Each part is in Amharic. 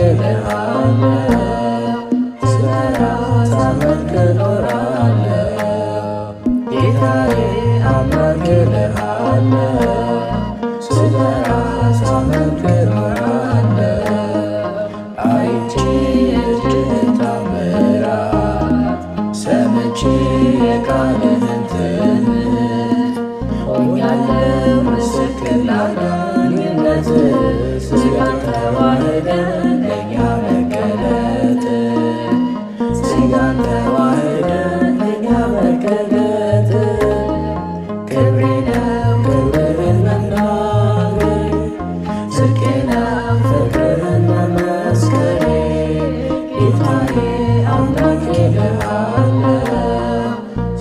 እልሃለሁ ስጠራ ሳመልክ እኖራለሁ ጌታዬ አምላክ እልሃለሁ ስጠራ ሳመልክ እኖራለሁ አይቼ የእጅህን ተአምራት ሰምቼ የቃልህን ትምህርት ሆኛለሁ ምስክር ላዳኝነትህ ሥጋን ተዋህደህ ለእኛ መገለጥህ ሥጋን ተዋህደህ ለእኛ መገለጥህ ክብሬ ነው ክብርህን መናገር ጽድቄ ነው ፍቅርህን መመስከሬ ጌታዬ አምላኬ እልሃለሁ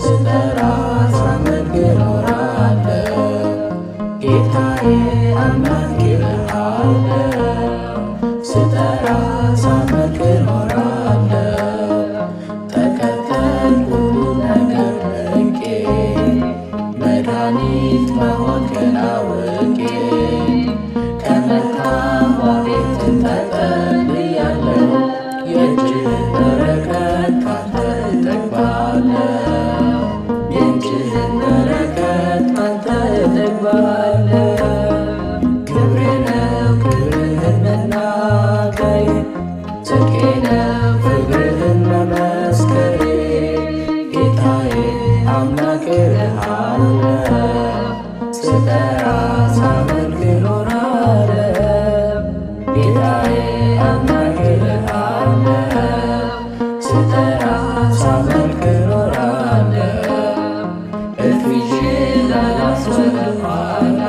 ስጠራ ሳመልክ እኖራለሁ ጌታዬ አምላኬ እልሃለሁ ስጠራ ሳመልክ እኖራለሁ ተከተልኩ ሁሉን ነገር ንቄ መድኃኒት መሆንክን አውቄ ከመልካም ረድኤትህ ተጠልያለሁ የእጅህን በረከት ካንተ እጠግባለሁ የእጅህን በረከት ካንተ እጠግባለሁ ክብሬ ነው ክብርህን መናገሬ ጽድቄ ነው ፍቅርህን መመስከሬ ጌታዬ አምላኬ እልሃለሁ ስጠራ ሳመልክ እኖራለሁ ጌታዬ አምላኬ እልሃለሁ ስጠራ ሳመልክ እኖራለሁ እልፍ ይዤ ላላስወርድ ኋላ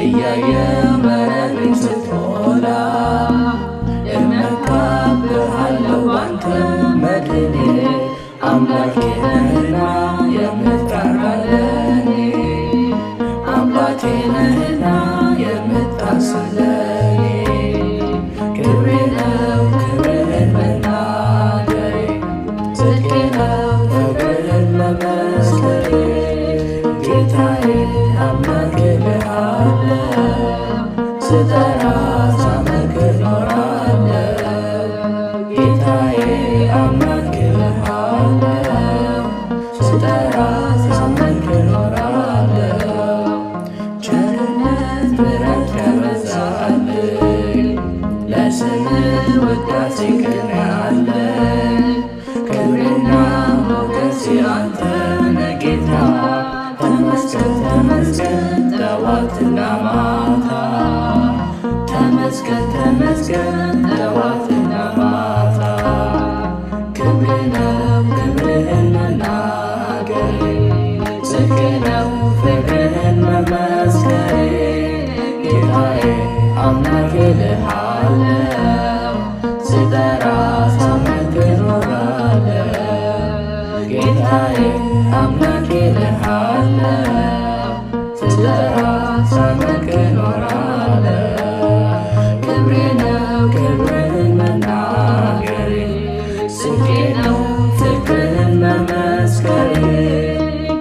እያየሁ መረቤን ስትሞላ እመካብሃለሁ ባንተ መድኔ አምላኬ ነህና የምትራራ ለኔ አባቴ ነህና የምታስብ ለኔ ክብሬ ነው ክብርህን መናገሬ ጽድቄ ነው ፍቅርህን መመስከሬ ጌታዬ አምላኬ እልሃለሁ ስጠራ ሳመልክ እኖራለሁ ጌታዬ አምላኬ እልሃለሁ ስጠራ ሳመልክ እኖራለሁ ቸርነት ምሕረት ከበዛልኝ ለስምህ ውዳሴ ቅኔ አለኝ ክብሬና ሞገሴ አንተ ነህ ጌታ ተመስገን ተመስገን ጠዋትና ማታ ተመስገን ተመስገን ጠዋትና ማታ ክብሬ ነው ክብርህን መናገሬ ጽድቄ ነው ፍቅርህን መመስከሬ ጌታዬ አምላኬ እልሃለሁ ስጠራ ሳመልክ እኖራለሁ ጌታዬ አምላኬ እልሃለሁ ስጠራ ሳመልክ እኖራለሁ ክብሬ ነው ክብርህን መናገሬ ጽድቄ ነው ፍቅርህን መመስከሬ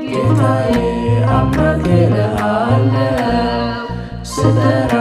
ጌታዬ አምላኬ እልሃለሁ ስጠራ